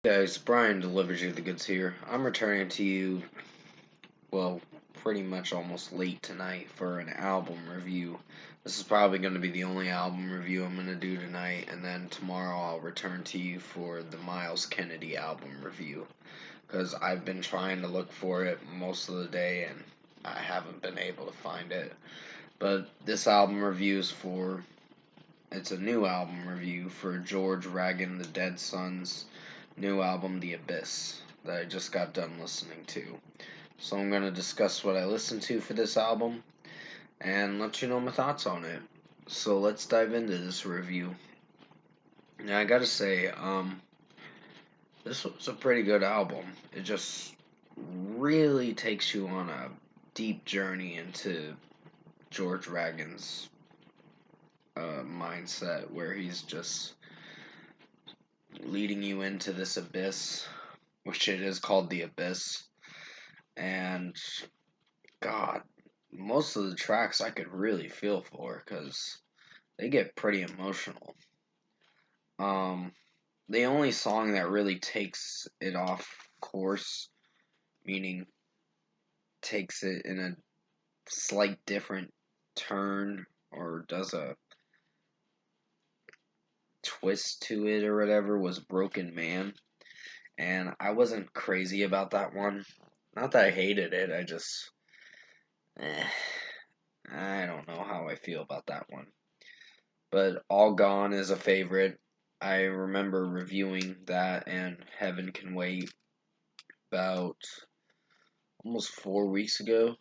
Guys, Brian delivers you the goods here. I'm returning to you, well, pretty much almost late tonight for an album review. This is probably going to be the only album review I'm going to do tonight, and then tomorrow I'll return to you for the Miles Kennedy album review. Because I've been trying to look for it most of the day, and I haven't been able to find it. But this album review is for, it's a new album review for George Ragan, the Dead Sons' new album, The Abyss, that I just got done listening to. So I'm going to discuss what I listened to for this album and let you know my thoughts on it. So let's dive into this review. Now I gotta say, this was a pretty good album. It just really takes you on a deep journey into George Ragan's mindset, where he's just leading you into this abyss, which it is called the Abyss. And God, most of the tracks I could really feel for because they get pretty emotional. Um, the only song that really takes it off course, meaning takes it in a slight different turn or does a twist to it or whatever, was Broken Man. And I wasn't crazy about that one. Not that I hated it, I just. Eh, I don't know how I feel about that one. But All Gone is a favorite. I remember reviewing that and Heaven Can Wait about almost 4 weeks ago,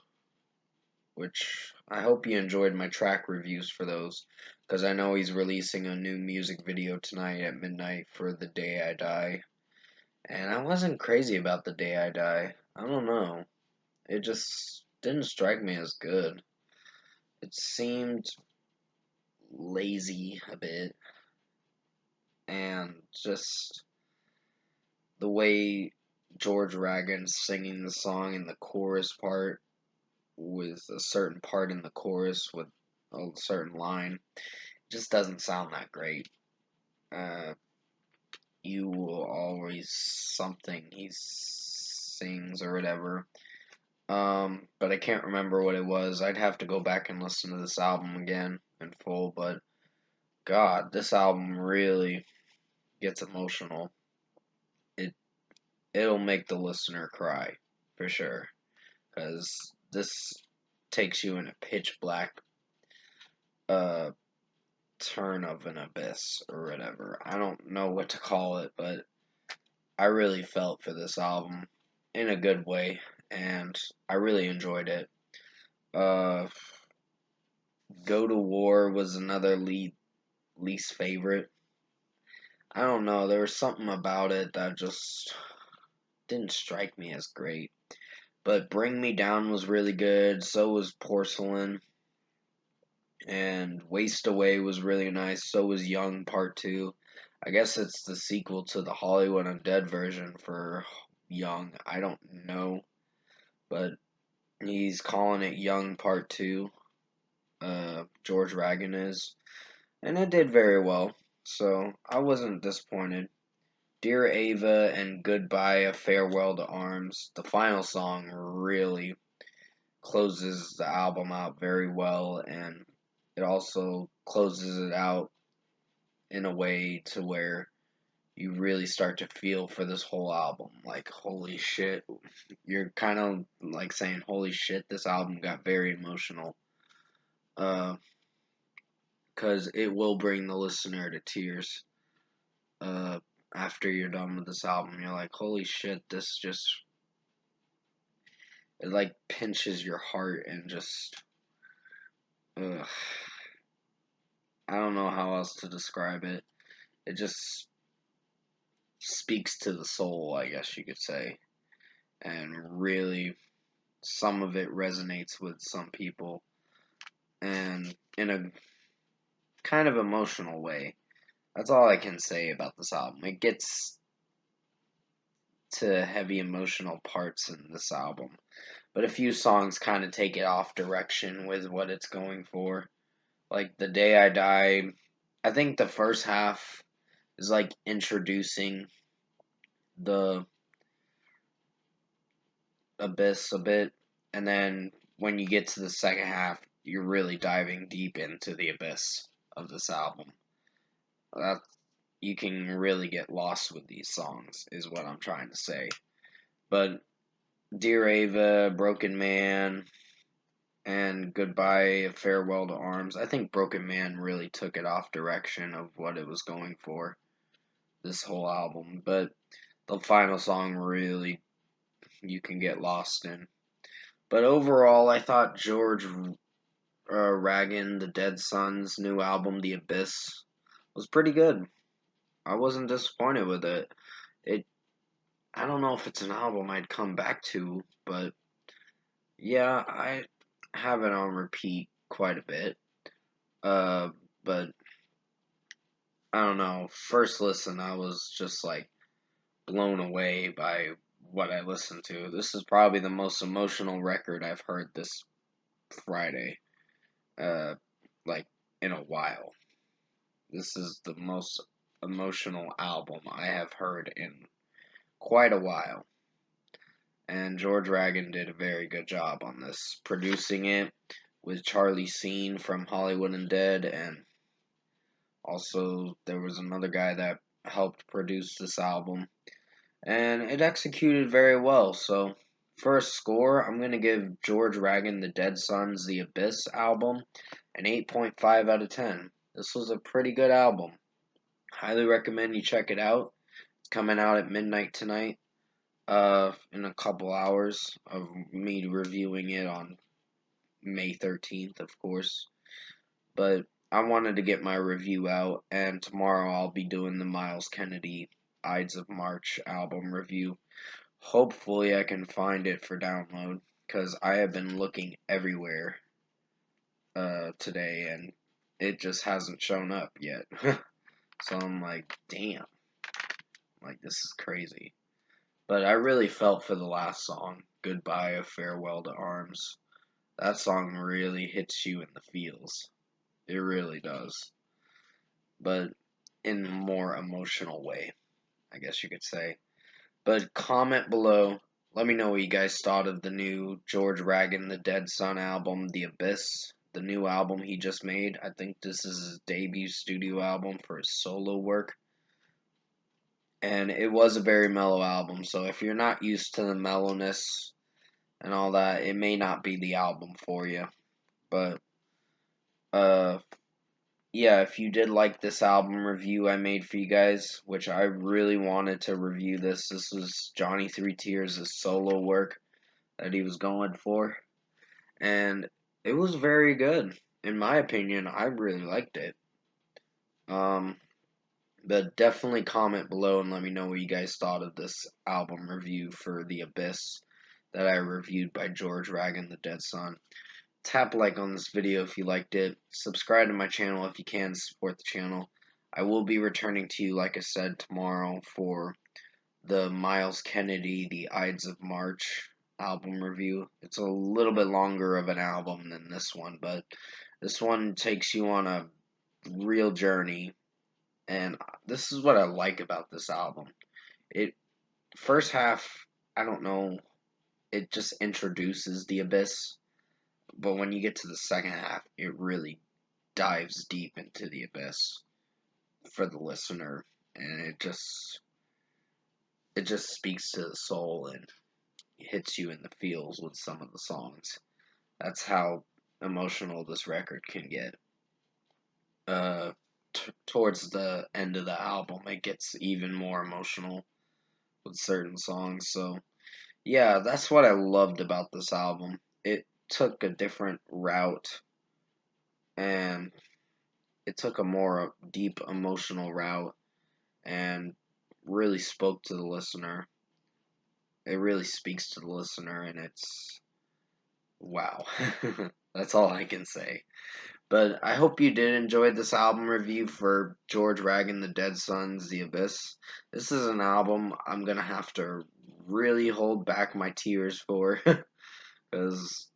which I hope you enjoyed my track reviews for those, because I know he's releasing a new music video tonight at midnight for The Day I Die. And I wasn't crazy about The Day I Die. I don't know. It just didn't strike me as good. It seemed lazy a bit, and just the way George Ragan singing the song in the chorus part, with a certain part in the chorus with a certain line, just doesn't sound that great. Uh, you will always something he sings or whatever. But I can't remember what it was. I'd have to go back and listen to this album again in full, but God, this album really gets emotional. It it'll make the listener cry for sure, because this takes you in a pitch black uh turn of an abyss or whatever. I don't know what to call it, but I really felt for this album in a good way, and I really enjoyed it. Uh, Go to War was another least favorite. I don't know, there was something about it that just didn't strike me as great. But Bring Me Down was really good, so was Porcelain. And Waste Away was really nice, so was Young Part 2. I guess it's the sequel to the Hollywood Undead version for Young. I don't know. But he's calling it Young Part 2. George Ragan is. And it did very well. So I wasn't disappointed. Dear Ava and Goodbye, A Farewell to Arms. The final song really closes the album out very well, and it also closes it out in a way to where you really start to feel for this whole album. Like, holy shit. You're kind of like saying, holy shit, this album got very emotional. Uh, because it will bring the listener to tears. Uh, After you're done with this album, you're like, holy shit, this just, it like pinches your heart and just, ugh. I don't know how else to describe it. It just speaks to the soul, I guess you could say. And really, some of it resonates with some people. And in a kind of emotional way. That's all I can say about this album. It gets to heavy emotional parts in this album. But a few songs kind of take it off direction with what it's going for. Like The Day I Die, I think the first half is like introducing the abyss a bit, and then when you get to the second half, you're really diving deep into the abyss of this album. That you can really get lost with these songs, is what I'm trying to say. But Dear Ava, Broken Man, and Goodbye, Farewell to Arms. I think Broken Man really took it off direction of what it was going for, this whole album. But the final song really you can get lost in. But overall, I thought George Ragan, the Dead Sons' new album, The Abyss, was pretty good. I wasn't disappointed with it. It I don't know if it's an album I'd come back to, but yeah, I have it on repeat quite a bit. Uh, but I don't know. First listen, I was just like blown away by what I listened to. This is probably the most emotional record I've heard this Friday, uh, like in a while. This is the most emotional album I have heard in quite a while. And George Ragan did a very good job on this, producing it with Charlie Sheen from Hollywood Undead, and also there was another guy that helped produce this album, and it executed very well. So, for a score, I'm going to give George Ragan, The Dead Sons, The Abyss album an 8.5 out of 10. This was a pretty good album. Highly recommend you check it out. It's coming out at midnight tonight, in a couple hours of me reviewing it on May 13th, of course. But I wanted to get my review out, and tomorrow I'll be doing the Miles Kennedy Ides of March album review. Hopefully, I can find it for download, because I have been looking everywhere today, and it just hasn't shown up yet. So I'm like, damn, like this is crazy. But I really felt for the last song, Goodbye, A Farewell to Arms. That song really hits you in the feels. It really does. But in a more emotional way, I guess you could say. But comment below. Let me know what you guys thought of the new George Ragan, The Dead Son album, The Abyss, the new album he just made. I think this is his debut studio album for his solo work. And it was a very mellow album, so if you're not used to the mellowness and all that, it may not be the album for you. But uh yeah, if you did like this album review I made for you guys, which I really wanted to review this was Johnny Three Tears' solo work that he was going for, and it was very good. In my opinion, I really liked it. Um, but definitely comment below and let me know what you guys thought of this album review for The Abyss that I reviewed by George Ragan, The Dead Son. Tap like on this video if you liked it. Subscribe to my channel if you can to support the channel. I will be returning to you, like I said, tomorrow for the Miles Kennedy, The Ides of March album review. It's a little bit longer of an album than this one, but this one takes you on a real journey, and this is what I like about this album. It first half, I don't know, it just introduces the abyss, but when you get to the second half, it really dives deep into the abyss for the listener, and it just speaks to the soul and hits you in the feels with some of the songs. That's how emotional this record can get. Uh, Towards the end of the album, it gets even more emotional with certain songs. So yeah, that's what I loved about this album. It took a different route, and it took a more deep emotional route, and really spoke to the listener. It really speaks to the listener, and it's wow. That's all I can say. But I hope you did enjoy this album review for George Ragan, The Dead Sons, The Abyss. This is an album I'm gonna have to really hold back my tears for, because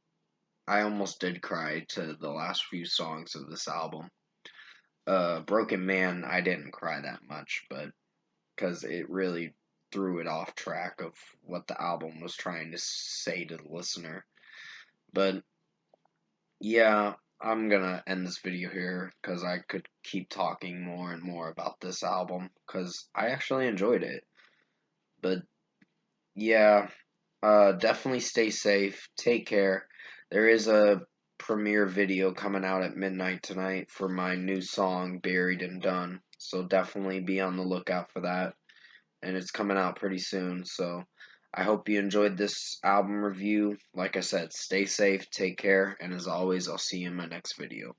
I almost did cry to the last few songs of this album. Broken Man, I didn't cry that much, but because it really threw it off track of what the album was trying to say to the listener. But yeah, I'm gonna end this video here because I could keep talking more and more about this album because I actually enjoyed it. But yeah, definitely stay safe. Take care. There is a premiere video coming out at midnight tonight for my new song, Buried and Done. So definitely be on the lookout for that. And it's coming out pretty soon. So I hope you enjoyed this album review. Like I said, stay safe, take care, and as always, I'll see you in my next video.